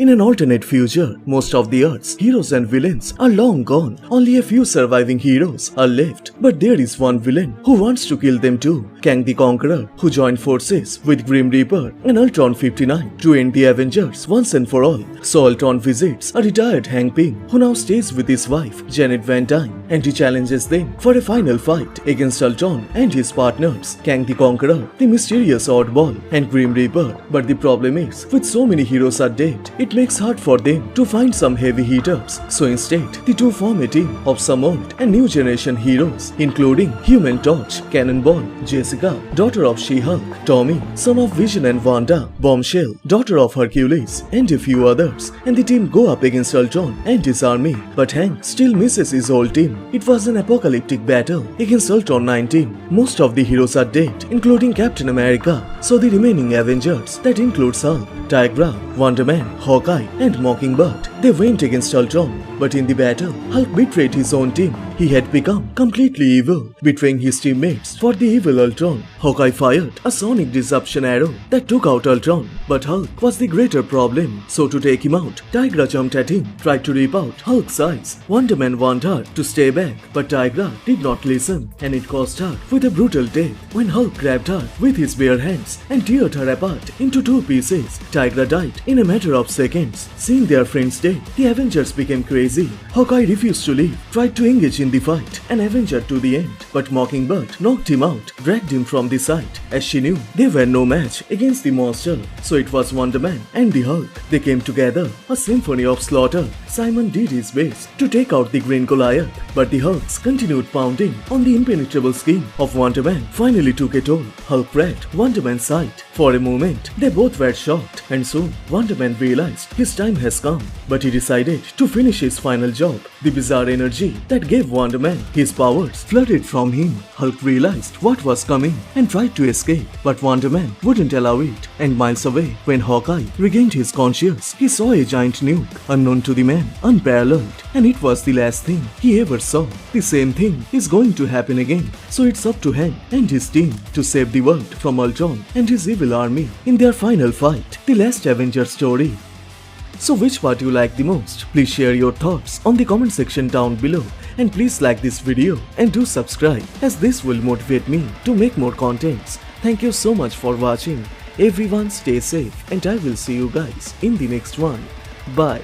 In an alternate future, most of the Earth's heroes and villains are long gone. Only a few surviving heroes are left. But there is one villain who wants to kill them too. Kang the Conqueror, who joined forces with Grim Reaper and Ultron 59 to end the Avengers once and for all. So Ultron visits a retired Hank Pym, who now stays with his wife, Janet Van Dyne, and he challenges them for a final fight against Ultron and his partners, Kang the Conqueror, the mysterious oddball, and Grim Reaper. But the problem is, with so many heroes are dead, it makes hard for them to find some heavy hitters. So instead, the two form a team of some old and new generation heroes, including Human Torch, Cannonball, Jessica, daughter of She-Hulk, Tommy, son of Vision and Wanda, Bombshell, daughter of Hercules, and a few others. And the team go up against Ultron and his army. But Hank still misses his whole team. It was an apocalyptic battle against Ultron 19. Most of the heroes are dead, including Captain America. So the remaining Avengers, that includes Hulk, Tigra, Wonder Man, Hawkeye, and Mockingbird, they went against Ultron. But in the battle, Hulk betrayed his own team. He had become completely evil, betraying his teammates for the evil Ultron. Hawkeye fired a sonic disruption arrow that took out Ultron, but Hulk was the greater problem. So to take him out, Tigra jumped at him, tried to rip out Hulk's eyes. Wonder Man warned her to stay back, but Tigra did not listen, and it cost her with a brutal death when Hulk grabbed her with his bare hands and teared her apart into two pieces. Tigra died in a matter of seconds. Seeing their friends dead, the Avengers became crazy. Hawkeye refused to leave, tried to engage in the fight, and Avenger to the end. But Mockingbird knocked him out, dragged him from the site, as she knew they were no match against the monster. So it was Wonder Man and the Hulk. They came together, a symphony of slaughter. Simon did his best to take out the Green Goliath, but the Hulks continued pounding on the impenetrable skin of Wonder Man. Finally took a toll. Hulk cracked Wonder Man's sight. For a moment, they both were shocked, and soon Wonder Man realized his time has come. But he decided to finish his final job. The bizarre energy that gave Wonder Man his powers flooded from him. Hulk realized what was coming and tried to escape, but Wonder Man wouldn't allow it. And miles away, when Hawkeye regained his conscience, he saw a giant nuke, unknown to the man, unparalleled, and it was the last thing he ever saw. The same thing is going to happen again, so it's up to Hank and his team to save the world from Ultron and his evil army in their final fight, the last Avenger story. So which part you like the most? Please share your thoughts on the comment section down below, and please like this video and do subscribe, as this will motivate me to make more contents. Thank you so much for watching. Everyone stay safe, and I will see you guys in the next one. Bye.